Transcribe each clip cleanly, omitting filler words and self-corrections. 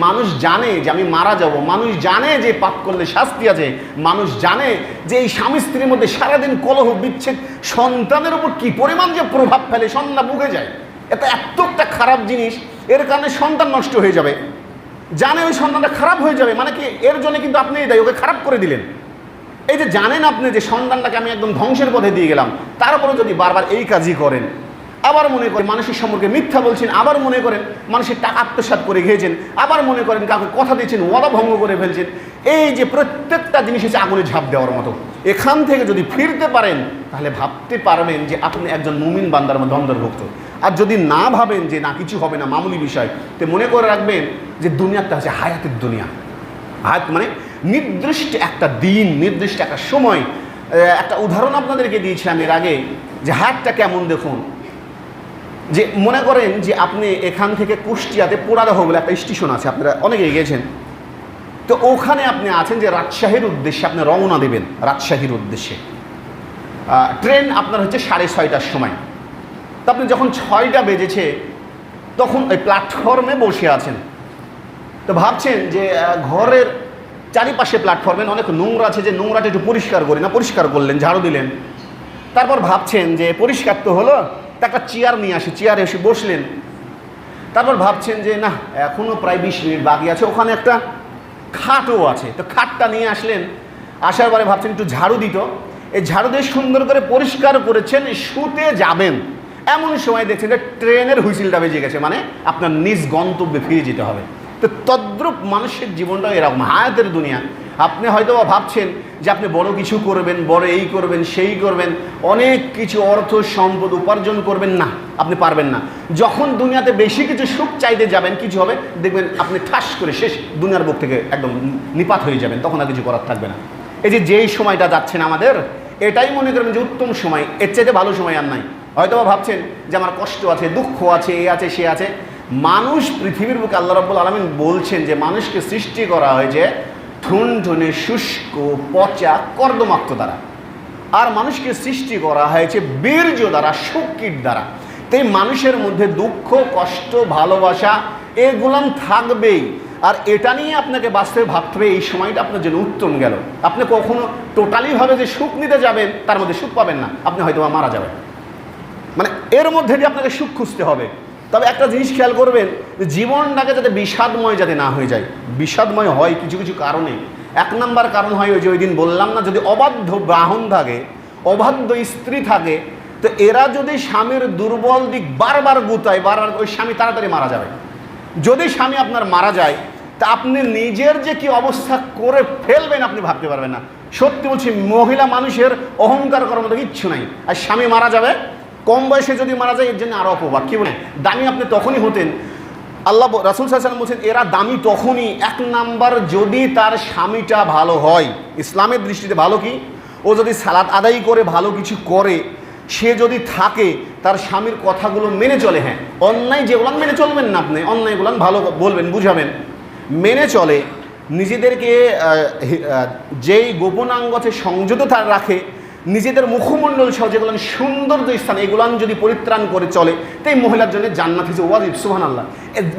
মানুষ জানে যে আমি মারা যাব, মানুষ জানে যে পাপ করলে শাস্তি আছে, মানুষ জানে যে এই স্বামী স্ত্রীর মধ্যে সারাদিন কলহ বিচ্ছেদ সন্তানের উপর কি পরিমাণ যে প্রভাব ফেলে, সন্তান ভুগে যায়। এটা এত একটা খারাপ জিনিস, এর কারণে সন্তান নষ্ট হয়ে যাবে, জানে ওই সন্তানটা খারাপ হয়ে যাবে, মানে কি এর জন্য কিন্তু আপনি দেয় ওকে খারাপ করে দিলেন। এই যে জানেন আপনি যে সন্তানটাকে আমি একদম ধ্বংসের পথে দিয়ে গেলাম, তারপরে যদি বারবার এই কাজই করেন, আবার মনে করেন মানুষের সম্পর্কে মিথ্যা বলছেন, আবার মনে করেন মানুষের টাকা আত্মসাৎ করে খেয়েছেন, আবার মনে করেন কাউকে কথা দিয়েছেন ওয়াদা ভঙ্গ করে ফেলছেন, এই যে প্রত্যেকটা জিনিস হচ্ছে আগুনে ঝাঁপ দেওয়ার মতো। এখান থেকে যদি ফিরতে পারেন তাহলে ভাবতে পারবেন যে আপনি একজন মুমিন বান্দার মধ্যে অন্তর্ভুক্ত। আর যদি না ভাবেন যে না কিছু হবে না, মামুলি বিষয়, তো মনে করে রাখবেন যে দুনিয়াটা হচ্ছে হায়াতের দুনিয়া। হায়াত মানে নির্দিষ্ট একটা দিন, নির্দিষ্ট একটা সময়। একটা উদাহরণ আপনাদেরকে দিয়েছিলাম এর আগে যে হায়াতটা কেমন দেখুন। যে মনে করেন যে আপনি এখান থেকে কুষ্টিয়াতে পোড়াদহ বলে একটা স্টেশন আছে, আপনারা অনেকে গিয়েছেন, তো ওখানে আপনি আছেন যে রাজশাহীর উদ্দেশ্যে আপনি রওনা দেবেন, রাজশাহীর উদ্দেশ্যে। ট্রেন আপনার হচ্ছে 6:30টার সময়। তো আপনি যখন 6টা বেজেছে তখন ওই প্ল্যাটফর্মে বসে আছেন, তো ভাবছেন যে ঘরের চারিপাশে প্ল্যাটফর্মে অনেক নোংরা আছে, যে নোংরাটা একটু পরিষ্কার করি না, পরিষ্কার করলেন, ঝাড়ু দিলেন। তারপর ভাবছেন যে পরিষ্কার তো হলো, একটা চেয়ার নিয়ে আসি, চেয়ারে এসে বসলেন। তারপর ভাবছেন যে না এখনও প্রায় 20 মিনিট বাকি আছে, ওখানে একটা খাটও আছে, তো খাটটা নিয়ে আসলেন। আসার পরে ভাবছেন একটু ঝাড়ু দিত, এই ঝাড়ু দিয়ে সুন্দর করে পরিষ্কার করেছেন, শুতে যাবেন। এমন সময় দেখছেন যে ট্রেনের হুইসেলটা বেজে গেছে, মানে আপনার নিজ গন্তব্যে ফিরে যেতে হবে। তো তদ্রূপ মানুষের জীবনটাও এরকম, হায়াতের দুনিয়া। আপনি হয়তো ভাবছেন যে আপনি বড় কিছু করবেন, বড় এই করবেন সেই করবেন, অনেক কিছু অর্থ সম্পদ উপার্জন করবেন, না আপনি পারবেন না। যখন দুনিয়াতে বেশি কিছু সুখ চাইতে যাবেন কিছু হবে, দেখবেন আপনি ঠাস করে শেষ, দুনিয়ার বুক থেকে একদম নিপাত হয়ে যাবেন, তখন আর কিছু করার থাকবে না। এই যে যেই সময়টা যাচ্ছেন আমাদের, এটাই মনে করবেন যে উত্তম সময়, এর চাইতে ভালো সময় আর নাই। হয়তো ভাবছেন যে আমার কষ্ট আছে, দুঃখ আছে, এ আছে সে আছে। মানুষ পৃথিবীর বুকে আল্লাহ রাব্বুল আলামিন বলছেন যে মানুষকে সৃষ্টি করা হয়েছে ঠুনঠুনে শুষ্ক পচা কর্দমাক্ত দ্বারা, আর মানুষকে সৃষ্টি করা হয়েছে বীর্য দ্বারা, শক্তির দ্বারা। তাই মানুষের মধ্যে দুঃখ, কষ্ট, ভালোবাসা এগুলো থাকবেই, আর এটা নিয়ে আপনাকে বাস্তবে ভাবতে হবে। এই সময়টা আপনার জন্য উত্তম গেল। আপনি কখনো টোটালিভাবে যে সুখ নিতে যাবেন তার মধ্যে সুখ পাবেন না, আপনি হয়তো মারা যাবেন। মানে এর মধ্যে দিয়ে আপনাকে সুখ খুঁজতে হবে। তবে একটা জিনিস খেয়াল করবেন, জীবনটাকে যাতে বিষাদময় যাতে না হয়ে যায়। বিষাদময় হয় কিছু কিছু কারণে। 1 নম্বর কারণ হয় ওই যে ওই দিন বললাম না, যদি অবাধ্য বাহন থাকে, অবাধ্য স্ত্রী থাকে, তো এরা যদি স্বামীর দুর্বল দিক বারবার গুতায়, বারবার, ওই স্বামী তাড়াতাড়ি মারা যাবে। যদি স্বামী আপনার মারা যায় তা আপনি নিজের যে কি অবস্থা করে ফেলবেন আপনি ভাবতে পারবেন না। সত্যি বলছি, মহিলা মানুষের অহংকার করার মতো কিচ্ছু নাই। আর স্বামী মারা যাবে, কম বয়সে যদি মারা যায়, এর জন্য আরও অপবাদ। কি বলেন, দামি আপনি তখনই হতেন। আল্লাহ রাসূল সাল্লাল্লাহু আলাইহি ওয়াসাল্লাম বলছেন এরা দামি তখনই, 1 নাম্বার যদি তার স্বামীটা ভালো হয়, ইসলামের দৃষ্টিতে ভালো কি, ও যদি সালাত আদায় করে ভালো কিছু করে, সে যদি থাকে তার স্বামীর কথাগুলো মেনে চলে। হ্যাঁ, অন্যায় যেগুলো মেনে চলবেন না, আপনি অন্যায়গুলো ভালো বলবেন, বুঝাবেন, মেনে চলে, নিজেদেরকে যেই গোপনাঙ্গ আছে সংযত রাখে, নিজেদের মুখমণ্ডল সহ যেগুলো সুন্দর যে স্থান, এগুলো যদি পরিত্রাণ করে চলে, তাই মহিলার জন্য জান্নাত হচ্ছে ওয়াজিব। সুবহানাল্লাহ,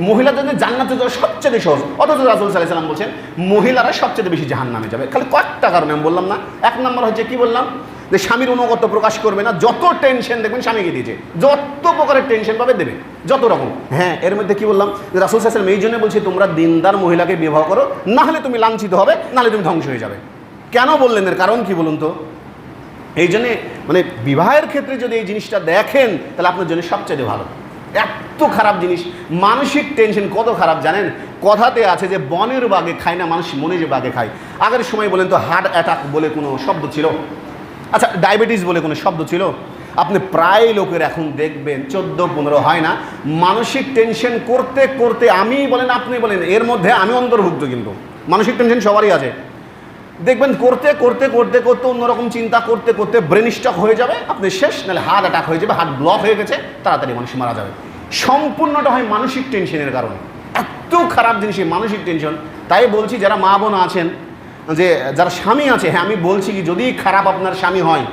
মহিলার জন্য জান্নাতে যাওয়া সবচেয়ে সহজ। অথচ রাসূল সাল্লাল্লাহু আলাইহি ওয়াসাল্লাম বলছেন মহিলারা সবচেয়ে বেশি জাহান্নামে যাবে। খালি কয়েকটা কারণে আমি বললাম না। 1 নম্বর হচ্ছে কি বললাম, যে স্বামীর অনুগত্য প্রকাশ করবে না। যত টেনশন দেখবেন স্বামীকে দিয়েছে, যত প্রকারের টেনশন পাবে দেবে, যত রকম। হ্যাঁ, এর মধ্যে কি বললাম, যে রাসূল সাল্লাল্লাহু আলাইহি ওয়াসাল্লাম এই জন্য বলছে তোমরা দিনদার মহিলাকে বিবাহ করো, না হলে তুমি লাঞ্ছিত হবে, না হলে তুমি ধ্বংস হয়ে যাবে। কেন বললেন, এর কারণ কি বলুন তো? এই জন্যে মানে বিবাহের ক্ষেত্রে যদি এই জিনিসটা দেখেন তাহলে আপনার জন্য সবচেয়ে ভালো। এত খারাপ জিনিস, মানসিক টেনশন কত খারাপ জানেন? কথাতে আছে যে বনের বাঘে খায় না মানুষ, মনে যে বাঘে খায়। আগের সময় বলেন তো হার্ট অ্যাটাক বলে কোনো শব্দ ছিল? আচ্ছা, ডায়াবেটিস বলে কোনো শব্দ ছিল? আপনি প্রায় লোকের এখন দেখবেন 14-15 হয় না, মানসিক টেনশন করতে করতে, আমি বলেন আপনি বলেন, এর মধ্যে আমি অন্তর্ভুক্ত। কিন্তু মানসিক টেনশন সবারই আছে। দেখবেন করতে করতে করতে করতে অন্যরকম চিন্তা করতে করতে ব্রেন স্ট্রোক হয়ে যাবে, আপনি শেষ, নাহলে হার্ট অ্যাটাক হয়ে যাবে, হার্ট ব্লক হয়ে গেছে, তাড়াতাড়ি মানুষ মারা যাবে। সম্পূর্ণটা হয় মানসিক টেনশনের কারণে। এত খারাপ জিনিস এই মানসিক টেনশন। তাই বলছি যারা মা বোন আছেন, যে যারা স্বামী আছে, হ্যাঁ আমি বলছি কি, যদি খারাপ আপনার স্বামী হয়,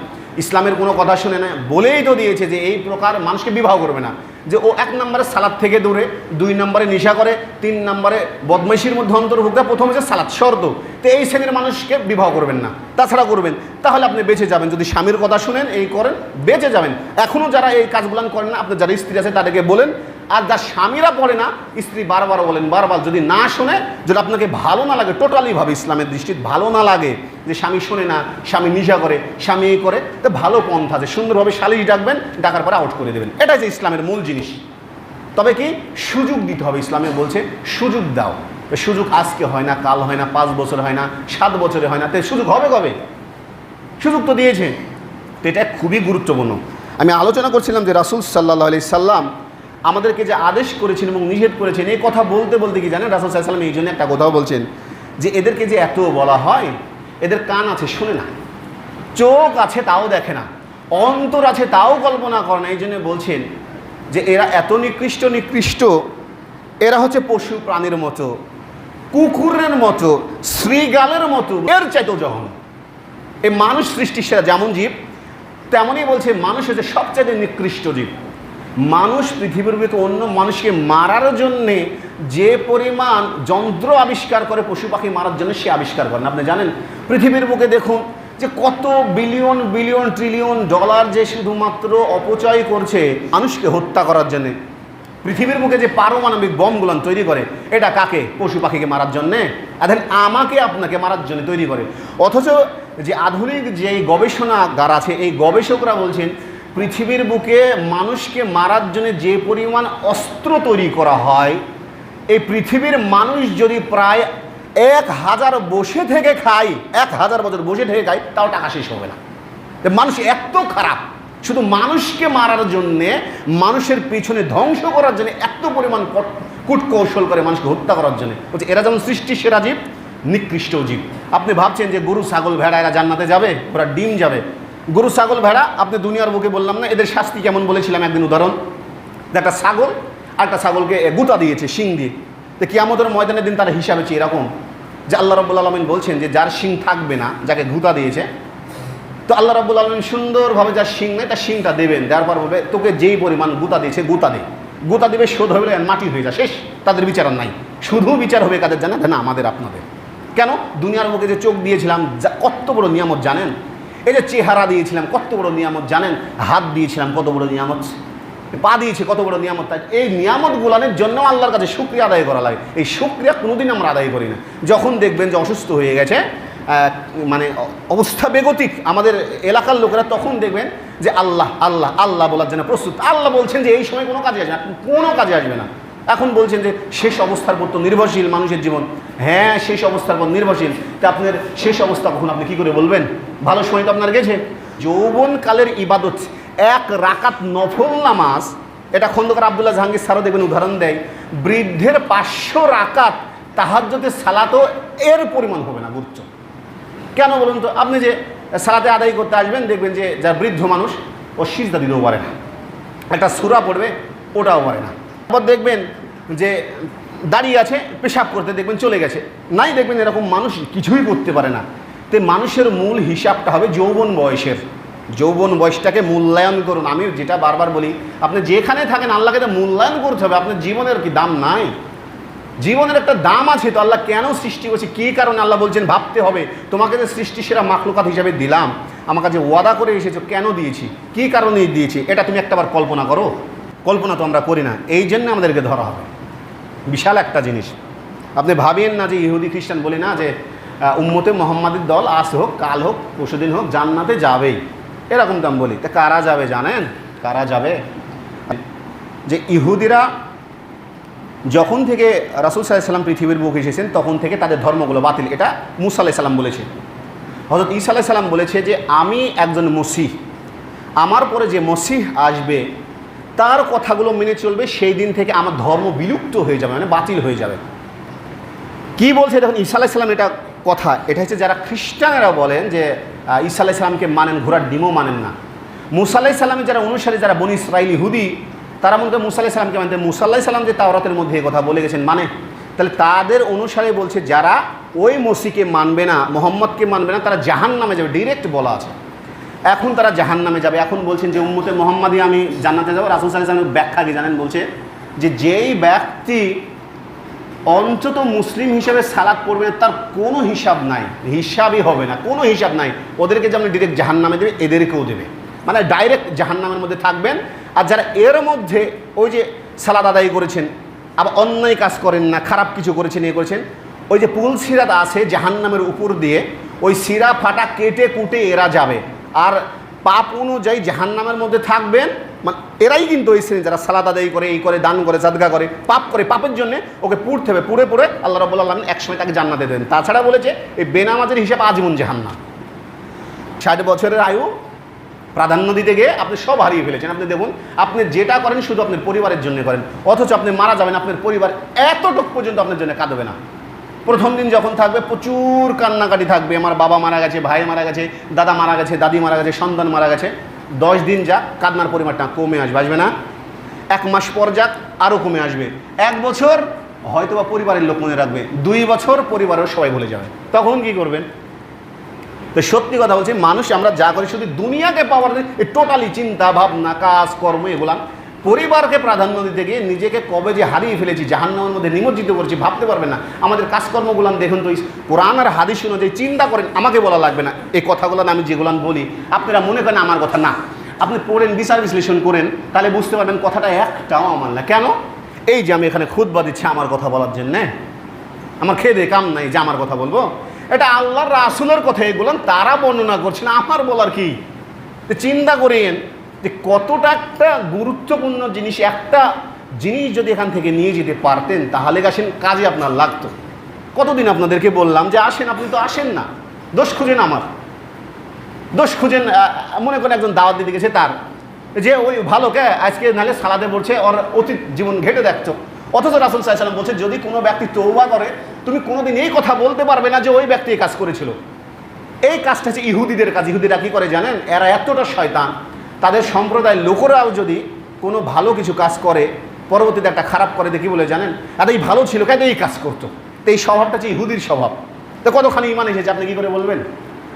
ইসলামের কোনো কথা শুনে না, বলেই তো দিয়েছে যে এই প্রকার মানুষকে বিবাহ করবে না, যে ও 1 নম্বরে সালাদ থেকে দূরে, 2 নম্বরে নেশা করে, 3 নম্বরে বদমাইশির মধ্যে অন্তর্ভুক্ত, প্রথম হচ্ছে সালাদ শর্ত। তো এই শ্রেণীর মানুষকে বিবাহ করবেন না, তাছাড়া করবেন, তাহলে আপনি বেঁচে যাবেন। যদি স্বামীর কথা শুনেন, এই করেন, বেঁচে যাবেন। এখনও যারা এই কাজগুলো করেন না, আপনার যারা স্ত্রী আছে তাদেরকে বলেন। আর যার স্বামীরা পড়ে না, স্ত্রী বারবার বলেন, বারবার যদি না শোনে, যদি আপনাকে ভালো না লাগে, টোটালিভাবে ইসলামের দৃষ্টিতে ভালো না লাগে যে স্বামী শোনে না, স্বামী নেশা করে, স্বামী এই করে, তো ভালো পন্থা আছে, সুন্দরভাবে সালিশ ডাকবেন, ডাকার পরে আউট করে দেবেন। এটাই যে ইসলামের মূল জিনিস। তবে কি সুযোগ দিতে হবে, ইসলামে বলছে সুযোগ দাও। সুযোগ আজকে হয় না, কাল হয় না, 5 বছর হয় না, 7 বছরে হয় না, তো সুযোগ হবে কবে? সুযোগ তো দিয়েছে। তো এটা খুবই গুরুত্বপূর্ণ। আমি আলোচনা করছিলাম যে রাসূল সাল্লাল্লাহু আলাইহি সাল্লাম আমাদেরকে যে আদেশ করেছেন এবং নিষেধ করেছেন, এই কথা বলতে বলতে কি জানেন, রাসূল সাল্লাল্লাহু আলাইহি সাল্লাম এই জন্য একটা কথাও বলছেন যে এদেরকে যে এত বলা হয়, এদের কান আছে শোনে না, চোখ আছে তাও দেখে না, অন্তর আছে তাও কল্পনা করে না। এই জন্য বলছেন যে এরা এত নিকৃষ্ট, এরা হচ্ছে পশু প্রাণীর মতো, কুকুরের মতো, শ্রীগালের মতো, এর চাইতেও জঘন্য। এই মানুষ সৃষ্টির সেরা যেমন জীব, তেমনই বলছে মানুষ হচ্ছে সবচাইতে নিকৃষ্ট জীব। মানুষ পৃথিবীর ভিতরে অন্য মানুষকে মারার জন্যে যে পরিমাণ যন্ত্র আবিষ্কার করে পশু পাখি মারার জন্য, সে আবিষ্কার করেন। আপনি জানেন পৃথিবীর বুকে দেখুন যে কত বিলিয়ন বিলিয়ন ট্রিলিয়ন ডলার যে শুধুমাত্র অপচয় করছে মানুষকে হত্যা করার জন্যে। পৃথিবীর বুকে যে পারমাণবিক বমগুলো তৈরি করে, এটা কাকে? পশু পাখিকে মারার জন্যে, এখন আমাকে আপনাকে মারার জন্য তৈরি করে। অথচ যে আধুনিক যে গবেষণাগার আছে, এই গবেষকরা বলছেন পৃথিবীর বুকে মানুষকে মারার জন্য যে পরিমাণ অস্ত্র তৈরি করা হয়, এই পৃথিবীর মানুষ যদি প্রায় 1000 বসে থেকে খায়, 1000 বছর বসে থেকে খায়, তাও টাকা শেষ হবে না। মানুষ এত খারাপ, শুধু মানুষকে মারার জন্যে, মানুষের পিছনে ধ্বংস করার জন্য এত পরিমাণ কূটকৌশল করে মানুষকে হত্যা করার জন্য। বলছে এরা যেমন সৃষ্টির সেরা জীব, নিকৃষ্ট জীব। আপনি ভাবছেন যে গরু ছাগল ভেড়া এরা জান্নাতে যাবে, ওরা ডিম যাবে। গরু ছাগল ভেড়া আপনি দুনিয়ার বুকে বললাম না, এদের শাস্তি কেমন বলেছিলাম একদিন উদাহরণ। একটা ছাগল আর একটা ছাগলকে গুতা দিয়েছে শিং দিয়ে, তো কিয়ামতের ময়দানের দিন তারা হিসাবে চেয়ে এরকম যে আল্লাহ রাব্বুল আলামিন বলছেন যে যার শিং থাকবে না, যাকে গুতা দিয়েছে, তো আল্লাহ রাব্বুল আলামিন সুন্দরভাবে যার শিং নেই তার শিংটা দেবেন, দেওয়ার পর বলবে তোকে যেই পরিমাণ গুতা দিয়েছে গুতা দে, গুতা দিবে, শোধ হবে, মাটি হয়ে যায়, শেষ। তাদের বিচার আর নাই, শুধু বিচার হবে কাদের জানেন? না আমাদের আপনাদের। কেন? দুনিয়ার মুখে যে চোখ দিয়েছিলাম কত বড় নিয়ামত জানেন, এই যে চেহারা দিয়েছিলাম কত বড় নিয়ামত জানেন, হাত দিয়েছিলাম কত বড় নিয়ামত, পা দিয়েছে কত বড় নিয়ামত। তাই এই নিয়ামত গুলানের জন্য আল্লাহর কাছে শুকরিয়া আদায় করা লাগে। এই শুকরিয়া কোনোদিন আমরা আদায় করি না। যখন দেখবেন যে অসুস্থ হয়ে গেছে, মানে অবস্থা বেগতিক আমাদের এলাকার লোকেরা, তখন দেখবেন যে আল্লাহ আল্লাহ আল্লাহ বলার জন্য প্রস্তুত। আল্লাহ বলছেন যে এই সময় কোনো কাজে আসবে না, কোনো কাজে আসবে না। এখন বলছেন যে শেষ অবস্থার পর তো নির্ভরশীল মানুষের জীবন। হ্যাঁ, শেষ অবস্থার পর নির্ভরশীল। তা আপনার শেষ অবস্থা কখন আপনি কী করে বলবেন? ভালো সময় তো আপনার গেছে। যৌবনকালের ইবাদত 1 রাকাত নফল নামাজ, এটা খন্দকার আব্দুল্লাহ জাহাঙ্গীর স্যারও দেখবেন উদাহরণ দেয়, বৃদ্ধের 500 রাকাত তাহাজ্জুদের সালাতও এর পরিমাণ হবে না। বুঝছো কেন বলুন তো? আপনি যে সালাতে আদায় করতে আসবেন, দেখবেন যে যার বৃদ্ধ মানুষ, ও সিজদা দিতেও পারে না, একটা সূরা পড়বে ওটাও পারে না। আবার দেখবেন যে দাঁড়িয়ে আছে, পেশাব করতে দেখবেন চলে গেছে, নাই দেখবেন এরকম মানুষ কিছুই করতে পারে না। তো মানুষের মূল হিসাবটা হবে যৌবন বয়সের। যৌবন বয়সটাকে মূল্যায়ন করুন। আমি যেটা বারবার বলি, আপনি যেখানে থাকেন আল্লাহকে তো মূল্যায়ন করতে হবে। আপনার জীবনের কি দাম নাই? জীবনের একটা দাম আছে তো। আল্লাহ কেন সৃষ্টি করছে, কী কারণে আল্লাহ বলছেন ভাবতে হবে। তোমাকে যে সৃষ্টি সেরা মাখলুকাত হিসাবে দিলাম, আমার কাছে ওয়াদা করে এসেছো, কেন দিয়েছি, কী কারণে দিয়েছি, এটা তুমি একটাবার কল্পনা করো। কল্পনা তো আমরা করি না, এই জন্য আমাদেরকে ধরা হবে। বিশাল একটা জিনিস। আপনি ভাবেন না যে ইহুদি খ্রিস্টান বলি না যে উম্মতে মোহাম্মদের দল আজ হোক কাল হোক পরশুদিন হোক জান্নাতে যাবেই, এরকম তো আমি বলি। তা কারা যাবে জানেন? কারা যাবে? যে ইহুদিরা যখন থেকে রাসূল সাল্লাল্লাহু আলাইহি ওয়াসাল্লাম পৃথিবীর বুকে এসেছেন, তখন থেকে তাদের ধর্মগুলো বাতিল। এটা মুসা আলাইহিস সালাম বলেছে। হযরত ঈসা আলাইহিস সালাম বলেছে যে আমি একজন মসিহ, আমার পরে যে মসিহ আসবে তার কথাগুলো মেনে চলবে, সেই দিন থেকে আমার ধর্ম বিলুপ্ত হয়ে যাবে, মানে বাতিল হয়ে যাবে। কি বলছে দেখুন ঈসা আলাইহিস সালাম, এটা কথা, এটা হচ্ছে যারা খ্রিস্টানেরা বলেন যে ঈসা আলাইহিস সালামকে মানেন, ঘোড়ার ডিমও মানেন না। মুসা আলাইহিস সালামের যারা অনুসারী, যারা বনী ইসরাঈল ইহুদি, তারা মনে করে মুসা আলাইহিস সালামকে মানতে। মুসা আলাইহিস সালাম যে তাওরাতের মধ্যে এই কথা বলে গেছেন, মানে তাহলে তাদের অনুসারী বলছে যারা ওই মসিহকে মানবে না, মোহাম্মদকে মানবে না, তারা জাহান্নামে যাবে, ডিরেক্ট বলা আছে। এখন তারা জাহান্নামে যাবে। এখন বলছেন যে উম্মতে মুহাম্মাদি আমি জান্নাতে যাবো। রাসূল সাল্লাল্লাহু আলাইহি ওয়াসাল্লাম ব্যাখ্যা কি জানেন? বলছে যে যেই ব্যক্তি অন্তত মুসলিম হিসেবে সালাত পড়বে তার কোনো হিসাব নাই, হিসাবই হবে না, কোনো হিসাব নাই। ওদেরকে যেমন ডিরেক্ট জাহান্নামে দেবে, এদেরকেও দেবে, মানে ডাইরেক্ট জাহান্নামের মধ্যে থাকবেন। আর যারা এর মধ্যে ওই যে সালাত আদায় করেছেন, আবার অন্যায় কাজ করেন না, খারাপ কিছু করেছেন, এ করেছেন, ওই যে পুল সিরাত আছে জাহান্নামের উপর দিয়ে, ওই সিরা ফাটা কেটে কুটে এরা যাবে। আর পাপ অনুযায়ী জাহান্নামের মধ্যে থাকবেন। মানে এরাই কিন্তু ওই শ্রেণী যারা সালাত আদায় করে, এই করে, দান করে, সাদকা করে, পাপ করে, পাপের জন্য ওকে পুড়তে হবে। পুড়ে পুড়ে আল্লাহ রাব্বুল আলামিন একসময় তাকে জান্নাতে দেবেন। তাছাড়া বলেছে এই বেনামাজের হিসাব আজীবন জাহান্নাম। 60 বছরের আয়ু প্রাধান্য দিতে গিয়ে আপনি সব হারিয়ে ফেলেছেন। আপনি দেখুন, আপনি যেটা করেন শুধু আপনার পরিবারের জন্য করেন, অথচ আপনি মারা যাবেন, আপনার পরিবার এতটুক পর্যন্ত আপনার জন্য কাঁদবে না। প্রথম দিন যখন থাকবে প্রচুর কান্নাকাটি থাকবে, আমার বাবা মারা গেছে, ভাই মারা গেছে, দাদা মারা গেছে, দাদি মারা গেছে, সন্তান মারা গেছে। 10 দিন যাক কান্নার পরিমাণটা কমে আসবে না? 1 মাস পর যাক আরও কমে আসবে। 1 বছর হয়তো বা পরিবারের লোক মনে রাখবে, 2 বছর পরিবারের সবাই ভুলে যাবে। তখন কি করবেন? তো সত্যি কথা বলছি, মানুষ আমরা যা করি শুধু দুনিয়াকে পাওয়ার টোটালি চিন্তা ভাবনা কাজ কর্ম এগুলা পরিবারকে প্রাধান্য দিতে গিয়ে নিজেকে কবে যে হারিয়ে ফেলেছি, জাহান্নামের মধ্যে নিমজ্জিত করছি, ভাবতে পারবেন না। আমাদের কাজকর্মগুলান দেখুন তো, কোরআন আর হাদিস অনুযায়ী চিন্তা করেন। আমাকে বলা লাগবে না এই কথাগুলো, আমি যেগুলান বলি আপনারা মনে করেন আমার কথা না, আপনি পড়েন, বিচার বিশ্লেষণ করেন, তাহলে বুঝতে পারবেন কথাটা একটাও আমার না। কেন? এই যে আমি এখানে খুতবা দিচ্ছি আমার কথা বলার জন্যে, আমার খেয়ে দিয়ে কাম নাই যে আমার কথা বলবো, এটা আল্লাহর রাসূলের কথা, এগুলো তারা বর্ণনা করছেন, আমার বলার কি? চিন্তা করেন যে কতটা একটা গুরুত্বপূর্ণ জিনিস, একটা জিনিস যদি এখান থেকে নিয়ে যেতে পারতেন তাহলে আসেন কাজে আপনার লাগতো। কতদিন আপনাদেরকে বললাম যে আসেন, আপনি তো আসেন না, দোষ খুঁজেন, আমার দোষ খুঁজেন। মনে করেন একজন দাওয়াত দিতে গেছে, তার যে ওই ভালো কে আজকে নাহলে সালাদে পড়ছে, ওর অতীত জীবন ঘেটে দেখছো। অথচ রাসূল সাল্লাল্লাহু আলাইহি ওয়াসাল্লাম বলছে যদি কোনো ব্যক্তি তওবা করে, তুমি কোনোদিন এই কথা বলতে পারবে না যে ওই ব্যক্তি এই কাজ করেছিল। এই কাজটা হচ্ছে ইহুদিদের কাজ। ইহুদিরা কী করে জানেন? এরা এতটা শয়তান, তাদের সম্প্রদায়ের লোকেরাও যদি কোনো ভালো কিছু কাজ করে পরবর্তীতে একটা খারাপ করে দেখি বলে জানেন, আর এই ভালো ছিল কেন এই কাজ করতো। তো এই স্বভাবটা হচ্ছে ইহুদির স্বভাব। তো কতখানি ইমান এসেছে আপনি কী করে বলবেন?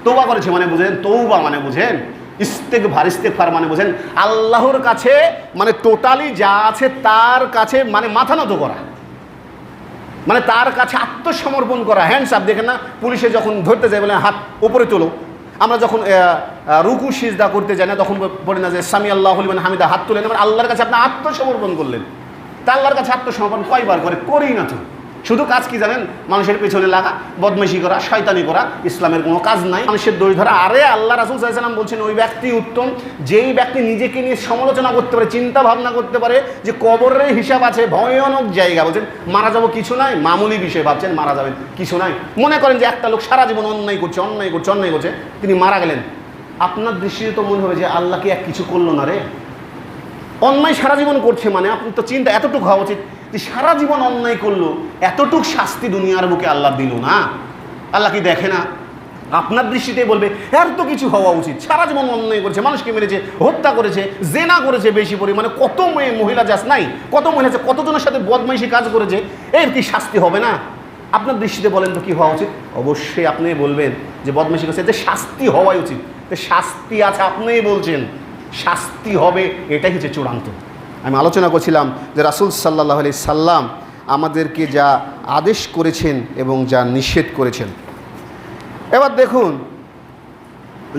তওবা করেছে মানে বুঝেন, তওবা মানে বুঝেন, ইস্তেগফার মানে বুঝেন, আল্লাহর কাছে মানে টোটালি যা আছে তার কাছে মানে মাথা নত করা, মানে তার কাছে আত্মসমর্পণ করা। হ্যান্ডস আপ, দেখেন না পুলিশে যখন ধরতে যায় বলে হাত উপরে তোলো। আমরা যখন রুকু সিজদা করতে যাই না তখন বলি না যে সামি আল্লাহু লিমান হামিদা, হাত তুলেন, মানে আল্লাহর কাছে আপনি আত্মসমর্পণ করলেন। তা আল্লাহর কাছে আত্মসমর্পণ কয়বার করে? করেই না তো। শুধু কাজ কি জানেন? মানুষের পেছনে লাগা, বদমাইশি করা, শয়তানি করা, ইসলামের কোনো কাজ নাই, মানুষের দোষ ধরা। আরে আল্লাহ রাসূল সাল্লাল্লাহু আলাইহি ওয়াসাল্লাম বলছেন ওই ব্যক্তি উত্তম যেই ব্যক্তি নিজেকে নিয়ে সমালোচনা করতে পারে, চিন্তা ভাবনা করতে পারে যে কবরের হিসাব আছে, ভয়ানক জায়গা। বলছেন মারা যাবো কিছু নাই, মামুলি বিষয় ভাবছেন মারা যাবেন কিছু নাই। মনে করেন যে একটা লোক সারা জীবন অন্যায় করছে, তিনি মারা গেলেন, আপনার দৃষ্টিতে তো মনে হবে যে আল্লাহ কি এক কিছু করলো না রে? অন্যায় সারা জীবন করছে মানে আপনি তো চিন্তা এতটুকু হওয়া উচিত যে সারা জীবন অন্যায় করলো, এতটুক শাস্তি দুনিয়ার বুকে আল্লাহ দিল না। আল্লাহ কি দেখে না? আপনার দৃষ্টিতে বলবে এর তো কিছু হওয়া উচিত। সারা জীবন অন্যায় করেছে, মানুষকে মেরেছে, হত্যা করেছে, জেনা করেছে বেশি পরিমাণে, কত মহিলা যাস নাই, কত মহিলা আছে, কতজনের সাথে বদমাইশি কাজ করেছে, এর কি শাস্তি হবে না? আপনার দৃষ্টিতে বলেন তো কি হওয়া উচিত? অবশ্যই আপনি বলবেন যে বদমাইশি করেছে, যে শাস্তি হওয়াই উচিত। শাস্তি আছে, আপনিই বলছেন শাস্তি হবে, এটাই হচ্ছে চূড়ান্ত। আমি আলোচনা করছিলাম যে রাসূল সাল্লাল্লাহু আলাইহি সাল্লাম আমাদেরকে যা আদেশ করেছেন এবং যা নিষেধ করেছেন। এবার দেখুন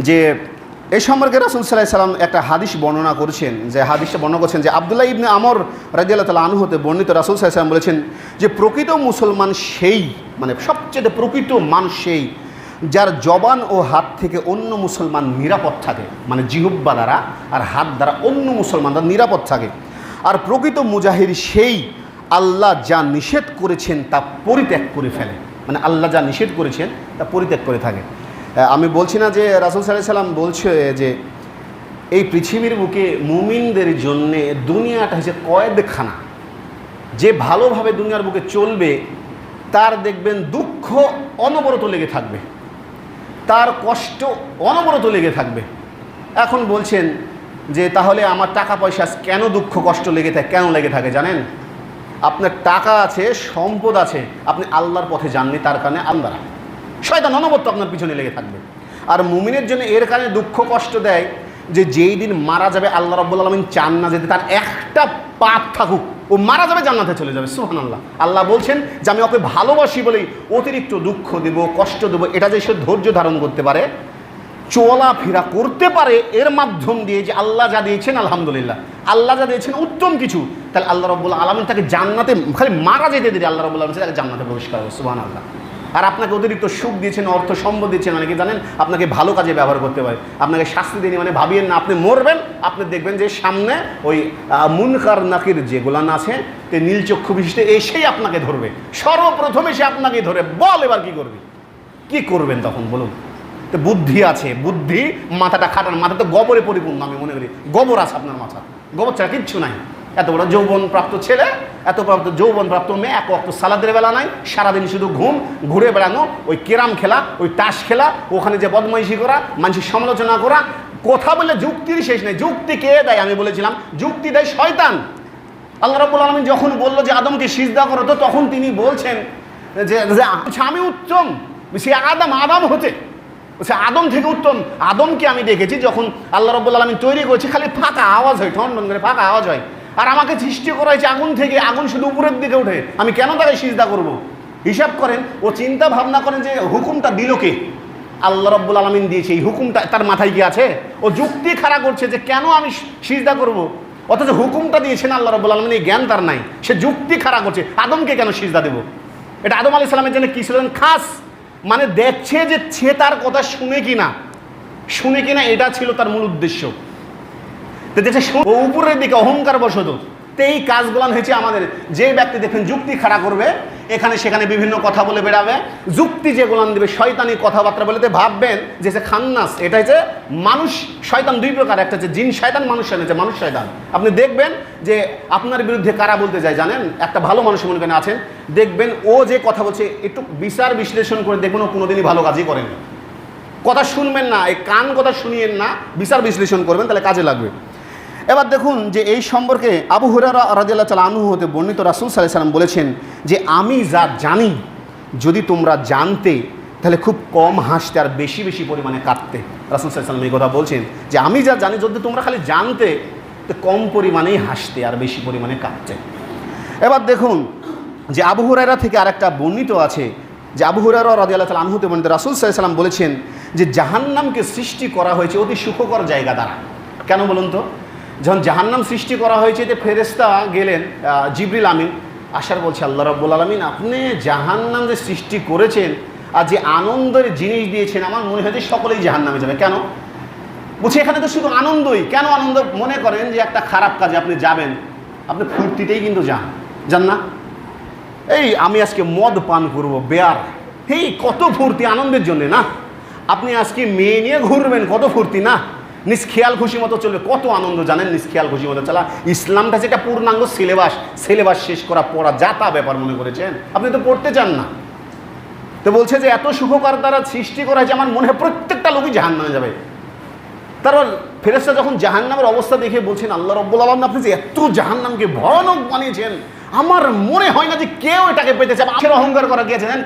যে এই সম্পর্কে রাসূল সাল্লাল্লাহু আলাইহি সাল্লাম একটা হাদিস বর্ণনা করেছেন, যে হাদিসটা বর্ণনা করছেন যে আব্দুল্লাহ ইবনে আমর রাদিয়াল্লাহু তাআলা আনহু হতে বর্ণিত, রাসূল সাল্লাল্লাহু আলাইহি সাল্লাম বলেছেন যে প্রকৃত মুসলমান সেই, মানে সবচেয়ে প্রকৃত মানুষ সেই যার জবান ও হাত থেকে অন্য মুসলমান নিরাপদ থাকে, মানে জিহ্বা দ্বারা আর হাত দ্বারা অন্য মুসলমানরা নিরাপদ থাকে। আর প্রকৃত মুজাহিদ সেই আল্লাহ যা নিষেধ করেছেন তা পরিত্যাগ করে ফেলে, মানে আল্লাহ যা নিষেধ করেছেন তা পরিত্যাগ করে থাকে। আমি বলছি না যে রাসূল সাল্লাল্লাহু আলাইহি সাল্লাম বলছে যে এই পৃথিবীর বুকে মুমিনদের জন্যে দুনিয়াটা হচ্ছে কয়েদখানা। যে ভালোভাবে দুনিয়ার বুকে চলবে তার দেখবেন দুঃখ অনবরত লেগে থাকবে, তার কষ্ট অনবরত লেগে থাকবে। এখন বলছেন যে তাহলে আমার টাকা পয়সা কেন দুঃখ কষ্ট লেগে থাকে, কেন লেগে থাকে জানেন? আপনার টাকা আছে, সম্পদ আছে, আপনি আল্লাহর পথে যাননি, তার কারণে আল্লাহ শয়তান অনবরত আপনার পিছনে লেগে থাকবে। আর মুমিনের জন্য এর কারণে দুঃখ কষ্ট দেয় যে যেই দিন মারা যাবে আল্লাহ রাব্বুল আলামিন চান না যেতে তার একটা পাপ থাকুক, ও মারা যাবে জান্নাতে চলে যাবে। সুবহানাল্লাহ। আল্লাহ বলছেন যে আমি ওকে ভালোবাসি বলেই অতিরিক্ত দুঃখ দেব, কষ্ট দেবো, এটা যে সে ধৈর্য ধারণ করতে পারে, চলাফেরা করতে পারে এর মাধ্যম দিয়ে, যে আল্লাহ যা দিয়েছেন আলহামদুলিল্লাহ, আল্লাহ যা দিয়েছেন উত্তম কিছু, তাহলে আল্লাহ রাব্বুল আলামিন তাকে জান্নাতে, খালি মারা যেতে দিলে আল্লাহ রাব্বুল আলামিন তাকে জান্নাতে প্রবেশ করাবে। সুবহানাল্লাহ। আর আপনাকে অতিরিক্ত সুখ দিয়েছেন, অর্থ সম্পদ দিয়েছেন, মানে কি জানেন, আপনাকে ভালো কাজে ব্যবহার করতে পারে, আপনাকে শাস্তি দেয়নি মানে ভাবিয়েন না আপনি মরবেন, আপনি দেখবেন যে সামনে ওই মুনকার নাকির যেগুলো আছে তে নীলচক্ষু বিশিষ্ট এসেই আপনাকে ধরবে, সর্বপ্রথমে সে আপনাকে ধরে বল এবার কি করবি, কি করবেন তখন বলুন। তো বুদ্ধি আছে, বুদ্ধি মাথাটা খাটান, মাথা তো গোবরে পরিপূর্ণ, আমি মনে করি গোবর আছে আপনার মাথা, গোবর ছাড়া কিচ্ছু নাই। এত বড় যৌবনপ্রাপ্ত ছেলে, এত যৌবনপ্রাপ্ত মেয়ে, এক অক্ত সালাদের বেলা নাই, সারাদিন শুধু ঘুম, ঘুরে বেড়ানো, ওই ক্যারাম খেলা, ওই তাস খেলা, ওখানে যে বদমাইশি করা, মানুষের সমালোচনা করা, কথা বলে যুক্তির শেষ নেই। যুক্তি কে দেয়? আমি বলেছিলাম যুক্তি দেয় শয়তান। আল্লাহ রাব্বুল আলামিন যখন বললো যে আদমকে সিজদা করো, তো তখন তিনি বলছেন যে আমি উত্তম, সে আদম হতে, সে আদম থেকে উত্তম। আদমকে আমি দেখেছি যখন আল্লাহ রাব্বুল আলামিন তৈরি করেছে, খালি ফাঁকা আওয়াজ হয়, ঠন ঠন করে ফাঁকা আওয়াজ হয়। আর আমাকে সৃষ্টি করা হয়েছে আগুন থেকে, আগুন শুধু উপরের দিকে ওঠে, আমি কেন তাকে সিজদা করব? হিসাব করেন, ও চিন্তা ভাবনা করেন যে হুকুমটা দিল কে? আল্লাহ রাব্বুল আলামিন দিয়েছে। এই হুকুমটা তার মাথায় কি আছে? ও যুক্তি খাড়া করছে যে কেন আমি সিজদা করব, অথচ হুকুমটা দিয়েছেন আল্লাহ রাব্বুল আলামিন, এই জ্ঞান তার নাই, সে যুক্তি খাড়া করছে আদমকে কেন সিজদা দেব। এটা আদম আলাইহিস সালামের জন্য কি ছিলেন খাস, মানে দেখছে যে সে তার কথা শুনে কিনা, এটা ছিল তার মূল উদ্দেশ্য। তো দেখছে উপরের দিকে অহংকার বশত, তো এই কাজগুলো হয়েছে আমাদের। যে ব্যক্তি দেখেন যুক্তি খাড়া করবে, এখানে সেখানে বিভিন্ন কথা বলে বেড়াবে, যুক্তি যেগুলো দেবে শয়তানি কথাবার্তা বলে, ভাববেন যে সে খান্নাস। এটা হচ্ছে মানুষ শয়তান দুই প্রকার, একটা হচ্ছে জিন শয়তান, মানুষ শয়তান, হচ্ছে মানুষ শয়তান। আপনি দেখবেন যে আপনার বিরুদ্ধে কারা বলতে যায় জানেন, একটা ভালো মানুষ মনে করেন আছেন, দেখবেন ও যে কথা বলছে একটু বিচার বিশ্লেষণ করে দেখবেন ও কোনোদিনই ভালো কাজই করেনি। কথা শুনবেন না, এই কান কথা শুনিয়েন না, বিচার বিশ্লেষণ করবেন, তাহলে কাজে লাগবে। এবার দেখুন যে এই সম্পর্কে আবু হুরায়রা রাদিয়াল্লাহু তাআলা আনহু হতে বর্ণিত, রাসূল সাল্লাল্লাহু আলাইহি ওয়াসাল্লাম বলেছেন যে আমি যা জানি যদি তোমরা জানতে তাহলে খুব কম হাসতে আর বেশি বেশি পরিমাণে কাঁদতে। রাসূল সাল্লাল্লাহু আলাইহি ওয়াসাল্লাম এই কথা বলছেন যে আমি যা জানি যদি তোমরা খালি জানতে তো কম পরিমাণেই হাসতে আর বেশি পরিমাণে কাঁদতে। এবার দেখুন যে আবু হুরায়রা থেকে আরেকটা বর্ণিত আছে যে আবু হুরায়রা রাদিয়াল্লাহু তাআলা আনহু হতে বর্ণিত, রাসূল সাল্লাল্লাহু আলাইহি ওয়াসাল্লাম বলেছেন যে জাহান্নামকে সৃষ্টি করা হয়েছে অতি সুখকর জায়গা দ্বারা। কেন বলুন তো? যখন জাহান্নাম সৃষ্টি করা হয়েছে, যে ফেরেশতা গেলেন, জিবরিল আমিন আসার বলছে আল্লাহ রাব্বুল আলামিন আপনি জাহান্নাম যে সৃষ্টি করেছেন আর যে আনন্দের জিনিস দিয়েছেন, আমার মনে হয় যে সকলেই জাহান্নামে যাবে। কেন বলছে? এখানে তো শুধু আনন্দই। কেন আনন্দ? মনে করেন যে একটা খারাপ কাজে আপনি যাবেন, আপনি ফুর্তিতেই কিন্তু যান না, এই আমি আজকে মদ পান করবো, বেয়ার, এই কত ফুর্তি আনন্দের জন্যে না। আপনি আজকে মেয়ে নিয়ে ঘুরবেন, কত ফুর্তি না, নিষ্খেয়াল খুশি মতো চলবে, কত আনন্দ জানেন, নিষ্খেয়াল খুশি মতো চলা। ইসলামটা যেটা পূর্ণাঙ্গ সিলেবাস শেষ করা, পড়া, যা তা ব্যাপার মনে করেছেন, আপনি তো পড়তে চান না। তো বলছে যে এত সুখকর দ্বারা সৃষ্টি করা হয়েছে, আমার মনে হয় প্রত্যেকটা লোকই জাহান্নামে যাবে। তারপর ফেরেশতা যখন জাহান্নামের অবস্থা দেখে বলছেন আল্লাহ রাব্বুল আলামিন আপনি যে এত জাহান্নামকে ভয়ানক বানিয়েছেন, আমার মনে হয় না যে কেউ এটাকে পেতে চায়। আখের অহংকার করা গিয়েছেন,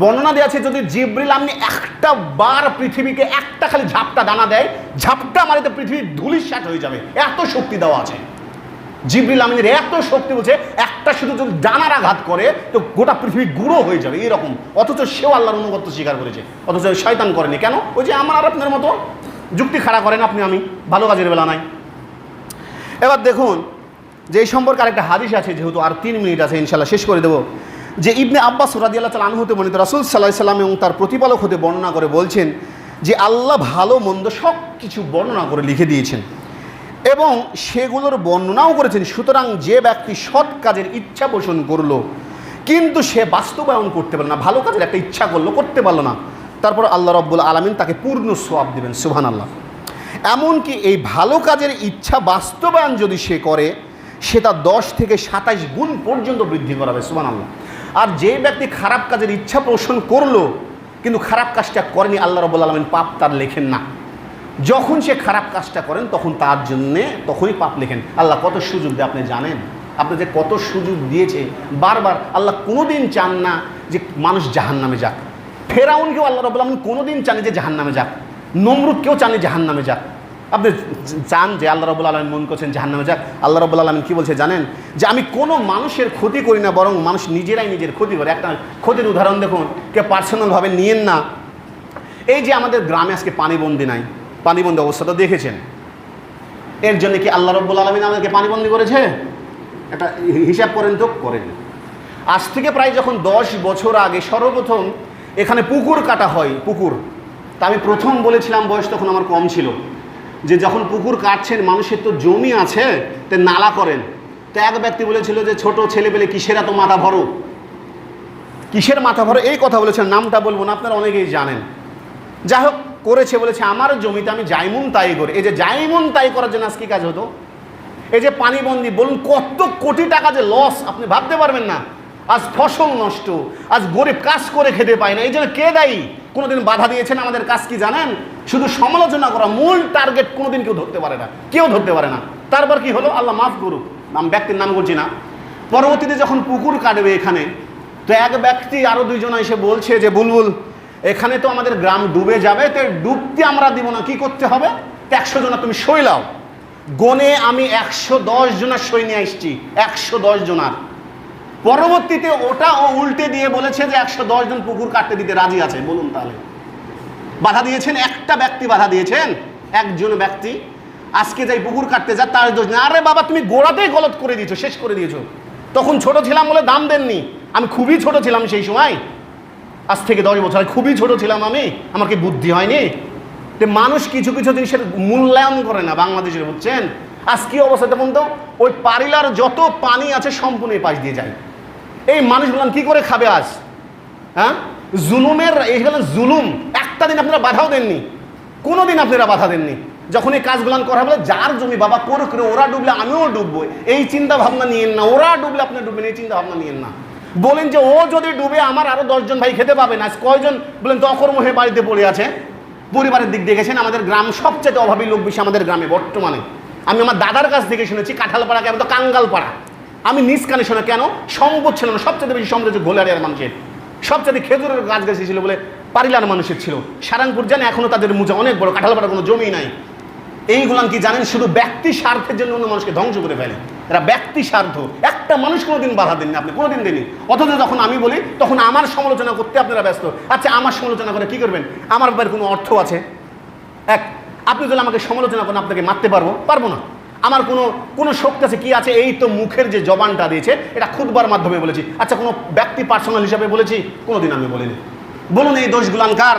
বর্ণনা দেওয়া আছে যদি জিবরিল আপনি একটা বার পৃথিবীকে একটা খালি ঝাপটা দানা দেয়, ঝাপটা মারিতে পৃথিবী ধুলিস্যাৎ হয়ে যাবে, এত শক্তি দেওয়া আছে জিবরিল আমিনের, এত শক্তি। বলছে একটা শুধু যদি ডানার আঘাত করে তো গোটা পৃথিবী গুঁড়ো হয়ে যাবে এরকম। অথচ সেও আল্লাহর অনুগত্য স্বীকার করেছে, অথচ শয়তান করেনি। কেন? ওই যে আমার আর আপনার মতো যুক্তি খাড়া করেন আপনি, আমি ভালো কাজের বেলা নাই। এবার দেখুন যে এই সম্পর্কে আরেকটা হাদিস আছে, যেহেতু আর 3 মিনিট আছে ইনশাআল্লাহ শেষ করে দেবো, যে ইবনে আব্বাস রাদিয়াল্লাহু তাআলা আনহু হতে বর্ণিত, রাসূল সাল্লাল্লাহু আলাইহি ওয়াসাল্লাম এবং তার প্রতিপালক হতে বর্ণনা করে বলছেন যে আল্লাহ ভালো মন্দ সব কিছু বর্ণনা করে লিখে দিয়েছেন এবং সেগুলোর বর্ণনাও করেছেন। সুতরাং যে ব্যক্তি সৎ কাজের ইচ্ছা পোষণ করলো কিন্তু সে বাস্তবায়ন করতে পারলো না, ভালো কাজের একটা ইচ্ছা করলো, করতে পারলো না, তারপর আল্লাহ রাব্বুল আলামিন তাকে পূর্ণ সওয়াব দেবেন। সুবহানাল্লাহ। এমনকি এই ভালো কাজের ইচ্ছা বাস্তবায়ন যদি সে করে, সেটা 10 থেকে 27 গুণ পর্যন্ত বৃদ্ধি করাবে। সুবহানাল্লাহ। আর যে ব্যক্তি খারাপ কাজের ইচ্ছা পোষণ করলো কিন্তু খারাপ কাজটা করেনি, আল্লাহ রাব্বুল আলামিন পাপ তার লেখেন না। যখন সে খারাপ কাজটা করেন তখন তার জন্যে তখনই পাপ লেখেন। আল্লাহ কত সুযোগ দেয় আপনি জানেন? আপনি যে কত সুযোগ দিয়েছে বারবার। আল্লাহ কোনোদিন চান না যে মানুষ জাহান্নামে যাক। ফেরাউনকেও আল্লাহ রাব্বুল আলামিন কোনোদিন চান যে জাহান্নামে যাক। নমরুদ কেউ চাননি জাহান্নামে যাক। আপনি চান যে আল্লাহ রাব্বুল আলামিন মন করছেন জাহান্নামে যাক? আল্লাহ রাব্বুল আলামিন কি বলছে জানেন? যে আমি কোনো মানুষের ক্ষতি করি না, বরং মানুষ নিজেরাই নিজের ক্ষতি করে। একটা ক্ষতির উদাহরণ দেখুন, কেউ পার্সোনালভাবে নিয়েন না। এই যে আমাদের গ্রামে আজকে পানিবন্দী নাই, পানিবন্দী অবস্থাটা দেখেছেন, এর জন্য কি আল্লাহ রাব্বুল আলামিন আমাদেরকে পানিবন্দী করেছে? একটা হিসাব করেন তো, করেন। আজ থেকে প্রায় যখন 10 বছর আগে সর্বপ্রথম এখানে পুকুর কাটা হয়, পুকুর, তা আমি প্রথম বলেছিলাম, বয়স তখন আমার কম ছিল, যে যখন পুকুর কাটছেন মানুষের তো জমি আছে, তো নালা করেন। তো এক ব্যক্তি বলেছিল যে ছোট ছেলে পেলে কিসের এত মাথা ভরো, কিসের মাথা ভরো, এই কথা বলেছেন। নামটা বলবো না, আপনারা অনেকেই জানেন। যাই হোক, করেছে, বলেছে আমার জমিতে আমি যাইমুন তাই করি। এই যে যাইমুন তাই করার জন্য আজ কি কাজ হতো? এই যে পানিবন্দী, বলুন কত কোটি টাকা যে লস, আপনি ভাবতে পারবেন না। আজ ফসল নষ্ট, আজ গরিব কাজ করে খেতে পায় না। এই জন্য কে দায়ী? কোনোদিন বাধা দিয়েছেন আমাদের কাজ কি জানেন? শুধু সমালোচনা করা, মূল টার্গেট কোনোদিন কেউ ধরতে পারে না, কেউ ধরতে পারে না। তারপর কি হলো? আল্লাহ মাফ করুক, নাম ব্যক্তির নাম করছি না। পরবর্তীতে যখন পুকুর কাটবে এখানে, তো এক ব্যক্তি আরো 2 জন এসে বলছে যে বুলবুল এখানে তো আমাদের গ্রাম ডুবে যাবে, তো ডুবতে আমরা দিব না, কি করতে হবে? 100 জনা তুমি সই লাও। গনে আমি 110 জনের সই নিয়ে আসছি, 110 জনার। পরবর্তীতে ওটা ও উল্টে দিয়ে বলেছে যে 110 জন পুকুর কাটতে দিতে রাজি আছে। বলুন তাহলে বাধা দিয়েছেন একটা ব্যক্তি, বাধা দিয়েছেন একজন ব্যক্তি। আজকে যাই পুকুর কাটতে যা, তার দোষ না। আরে বাবা, তুমি গোড়াতেই গলত করে দিয়েছো, শেষ করে দিয়েছো। তখন ছোট ছিলাম বলে দাম দেননি, আমি খুবই ছোট ছিলাম সেই সময়, আজ থেকে 10 বছর খুবই ছোট ছিলাম আমি, আমার কি বুদ্ধি হয়নি? তো মানুষ কিছু কিছু জিনিসের মূল্যায়ন করে না বাংলাদেশের, বুঝছেন? আজ কি অবস্থা তখন, তো ওই পারিলার যত পানি আছে সম্পূর্ণ পাশ দিয়ে যায়। এই মানুষগুলো কি করে খাবে আজ? হ্যাঁ, জুলুমের, এইগুলো জুলুম। একটা দিন আপনারা বাধাও দেননি, কোনোদিন আপনারা বাধা দেননি। যখন এই কাজগুলো করা বলে যার জমি বাবা করে করে, ওরা ডুবলে আমিও ডুববো, এই চিন্তা ভাবনা নিয়েন না। ওরা ডুবলে আপনি ডুববেন, এই চিন্তা ভাবনা নিয়েন না। বলেন যে ও যদি ডুবে আমার আরো 10 জন ভাই খেতে পাবে না। কয়জন বলেন তো অকর্ম হয়ে বাড়িতে পড়ে আছে? পরিবারের দিক দিয়ে গেছেন, আমাদের গ্রাম সবচেয়ে অভাবী লোক বেশি আমাদের গ্রামে বর্তমানে। আমি আমার দাদার কাছ থেকে শুনেছি, কাঁঠালপাড়া কেন তো কাঙ্গালপাড়া, আমি নিজ কানে শোনা। কেন? সম্পদ ছিল না, সবচেয়ে বেশি সম্পদ হচ্ছে গোলারিয়ার মানুষের, সবচেয়ে খেজুরের গাছ গাছ ছিল বলে পারিলার মানুষের ছিল। সারাংপুর জানে এখনো তাদের মুজা অনেক বড়, কাঁঠালপাড়ার কোনো জমি নাই। এইগুলান কি জানেন? শুধু ব্যক্তি স্বার্থের জন্য অন্য মানুষকে ধ্বংস করে ফেলে। এরা ব্যক্তি স্বার্থ, একটা মানুষ কোনোদিন বাধা দেননি, আপনি কোনোদিন দেননি। অথচ যখন আমি বলি তখন আমার সমালোচনা করতে আপনারা ব্যস্ত। আচ্ছা, আমার সমালোচনা করে কি করবেন? আমার ব্যাপারে কোনো অর্থ আছে? আপনি যদি আমাকে সমালোচনা করেন, আপনাকে মারতে পারবো না। আমার কোনো শক্তি আছে? কি আছে? এই তো মুখের যে জবানটা দিয়েছে, এটা খুতবার মাধ্যমে বলেছি। আচ্ছা, কোনো ব্যক্তি পার্সোনাল হিসাবে বলেছি? কোনোদিন আমি বলিনি। বলুন এই দোষগুলান কার?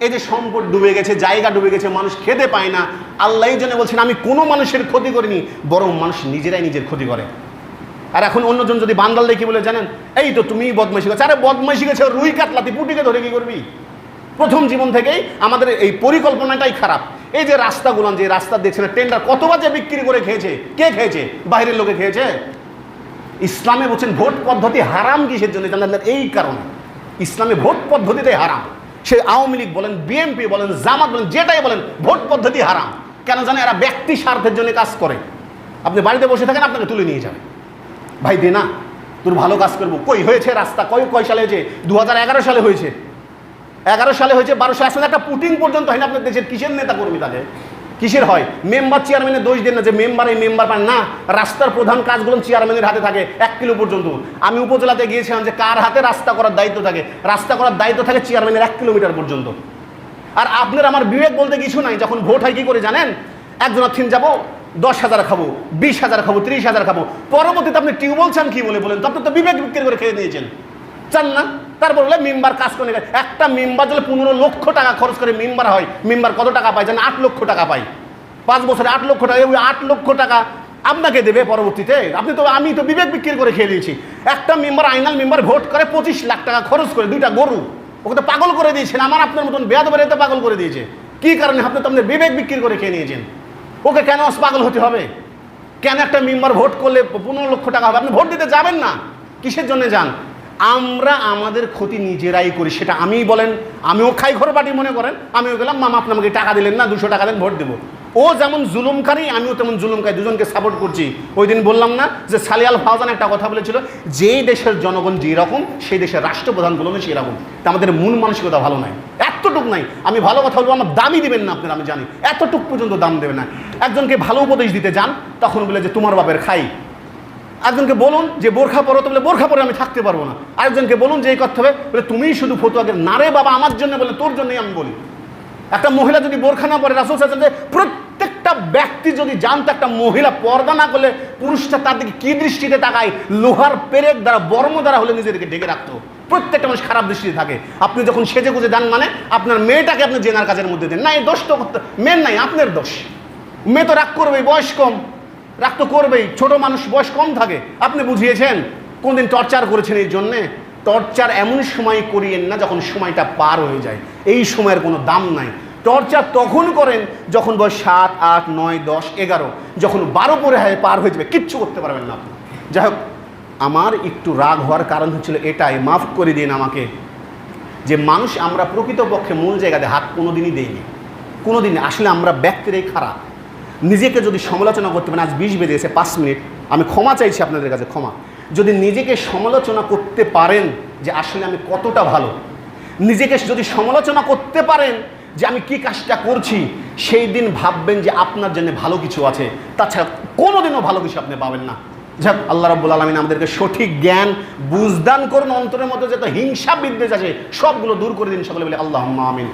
এই যে সম্পদ ডুবে গেছে, জায়গা ডুবে গেছে, মানুষ খেতে পায় না, আল্লাহ এই জন্য বলছেন আমি কোনো মানুষের ক্ষতি করিনি, বরং মানুষ নিজেরাই নিজের ক্ষতি করে। আর এখন অন্যজন যদি বান্দাল দেখি বলে জানেন এই তো তুমি বদমাইশি করছো। আরে বদমাইশি গেছে, রুই কাতলাতি পুটিকে ধরে কি করবি? প্রথম জীবন থেকেই আমাদের এই পরিকল্পনাটাই খারাপ। এই যে রাস্তাগুলো, যে রাস্তা দেখছে না, টেন্ডার কত বাজে বিক্রি করে খেয়েছে। কে খেয়েছে? বাইরের লোকে খেয়েছে। ইসলামে বলছেন ভোট পদ্ধতি হারাম। কিসের জন্য জানেন? এই কারণে ইসলামে ভোট পদ্ধতিটাই হারাম। সে আওয়ামী লীগ বলেন, বিএনপি বলেন, জামাত বলেন, যেটাই বলেন, ভোট পদ্ধতি হারাম। কেন জানে? এরা ব্যক্তি স্বার্থের জন্য কাজ করে। আপনি বাড়িতে বসে থাকেন, আপনাকে তুলে নিয়ে যাবে, ভাই দে না, তোর ভালো কাজ করবো। কই হয়েছে রাস্তা? কয় সালে হয়েছে? 2011 সালে হয়েছে, 11 সালে হয়েছে, 12 সালে আসলে একটা পুটিং পর্যন্ত হয় না আপনার দেশের। কিসের নেতা কর্মী তাকে? কিসের হয়? মেম্বার চেয়ারম্যানের দোষ দেন না যে মেম্বার এই মেম্বার পান না। রাস্তার প্রধান কাজগুলো চেয়ারম্যানের হাতে থাকে 1 কিলো পর্যন্ত। আমি উপজেলাতে গিয়েছিলাম যে কার হাতে রাস্তা করার দায়িত্ব থাকে। রাস্তা করার দায়িত্ব থাকে চেয়ারম্যানের 1 কিলোমিটার পর্যন্ত। আর আপনার আমার বিবেক বলতে কিছু নাই। যখন ভোট হয় কি করে জানেন? একজনের থিন যাবো, 10,000 খাবো, 20,000 খাবো, 30,000 খাবো। পরবর্তীতে আপনি টিউবওয়েল চান কি বলে বলেন? তখন তো বিবেক বিক্রি করে খেয়ে নিয়েছেন, চান না? তারপর বলে মেম্বার কাজ করে। একটা মেম্বার যদি 15 লক্ষ টাকা খরচ করে মেম্বার হয়, মেম্বার কত টাকা পায় জানেন? 8 লক্ষ টাকা পায়। 5 বছরে 8 লক্ষ টাকা। ওই 8 লক্ষ টাকা আপনাকে দেবে পরবর্তীতে। আমি তো বিবেক বিক্রি করে খেয়ে দিয়েছি। একটা মেম্বার, আইনাল মেম্বার ভোট করে 25 লাখ টাকা খরচ করে 2টা গরু। ওকে তো পাগল করে দিয়েছেন। আমার আপনার মতন বেয়াদবের তো পাগল করে দিয়েছে। কি কারণে? আপনি তো আপনার বিবেক বিক্রি করে খেয়ে নিয়েছেন। ওকে কেন পাগল হতে হবে? কেন একটা মেম্বার ভোট করলে 15 লক্ষ টাকা হবে? আপনি ভোট দিতে যাবেন না, কিসের জন্য যান? আমরা আমাদের ক্ষতি নিজেরাই করি। সেটা আমিই বলেন, আমিও খাই ঘর বাটি মনে করেন। আমিও গেলাম, মামা আপনি আমাকে টাকা দিলেন না, 200 টাকা দেন, ভোট দেবো। ও যেমন জুলুমকারী, আমিও তেমন জুলুমকারী, দুজনকে সাপোর্ট করছি। ওই দিন বললাম না যে সালিয়াল ফাওজান একটা কথা বলেছিল, যেই দেশের জনগণ যেরকম সেই দেশের রাষ্ট্রপ্রধানগুলো সেই রকম। তা আমাদের মন মানসিকতা ভালো নাই, এতটুক নাই। আমি ভালো কথা বলবো, আমার দামই দিবেন না আপনারা, আমি জানি এতটুক পর্যন্ত দাম দেবে না। একজনকে ভালো উপদেশ দিতে যান, তখন বলে যে তোমার বাপের খাই। একজনকে বলুন যে বোরখা পরো, তো বলে বোরখা পরে আমি থাকতে পারবো না। আরেকজনকে বলুন যে এই করতে হবে, বলে তুমিই শুধু ফতুয়াকে না রে বাবা আমার জন্য, বলে তোর জন্যই আমি বলি। একটা মহিলা যদি বোরখা না পরে, রাসূল সাল্লাল্লাহু আলাইহি ওয়াসাল্লাম প্রত্যেকটা ব্যক্তি যদি জানতো একটা মহিলা পর্দা না করলে পুরুষটা তার দিকে কি দৃষ্টিতে তাকায়, লোহার পেরেক দ্বারা বর্ম দ্বারা হলে নিজেদেরকে ঢেকে রাখতো। প্রত্যেকটা মানুষ খারাপ দৃষ্টিতে থাকে। আপনি যখন সেজে গুজে দেন, মানে আপনার মেয়েটাকে আপনি জেনার কাজের মধ্যে দেন না, এই দোষ তো মেয়ের নাই, আপনার দোষ। মেয়ে তো রাগ করবেই, বয়স কম, রাগ তো করবেই, ছোট মানুষ বয়স কম থাকে। আপনি বুঝিয়েছেন, কোনদিন টর্চার করেছেন এই জন্যে? টর্চার এমন সময় করিয়েন না যখন সময়টা পার হয়ে যায়, এই সময়ের কোনো দাম নাই। টর্চার তখন করেন যখন বয়স 7, 8, 9, 10, 11, যখন 12 পরে পার হয়ে যাবে, কিচ্ছু করতে পারবেন না আপনি। যাই হোক, আমার একটু রাগ হওয়ার কারণ হচ্ছিল এটাই, মাফ করে দিন আমাকে, যে মানুষ আমরা প্রকৃতপক্ষে মূল জায়গাতে হাত কোনোদিনই দেইনি, কোনোদিন। আসলে আমরা ব্যক্তিরাই খারাপ। নিজেকে যদি সমালোচনা করতে পারেন, আজ 20 বেজে গেছে, 5 মিনিট, আমি ক্ষমা চাইছি আপনাদের কাছে, ক্ষমা। যদি নিজেকে সমালোচনা করতে পারেন যে আসলে আমি কতটা ভালো, নিজেকে যদি সমালোচনা করতে পারেন যে আমি কি কাজটা করছি, সেই দিন ভাববেন যে আপনার জন্য ভালো কিছু আছে, তাছাড়া কোনোদিনও ভালো কিছু আপনি পাবেন না। যাক, আল্লাহ রাব্বুল আলামিন আমাদেরকে সঠিক জ্ঞান বুঝদান করুন, অন্তরের মধ্যে যত হিংসা বিদ্বেষ আছে সবগুলো দূর করে দিন। সকলে বলে আল্লাহুম্মা আমিন।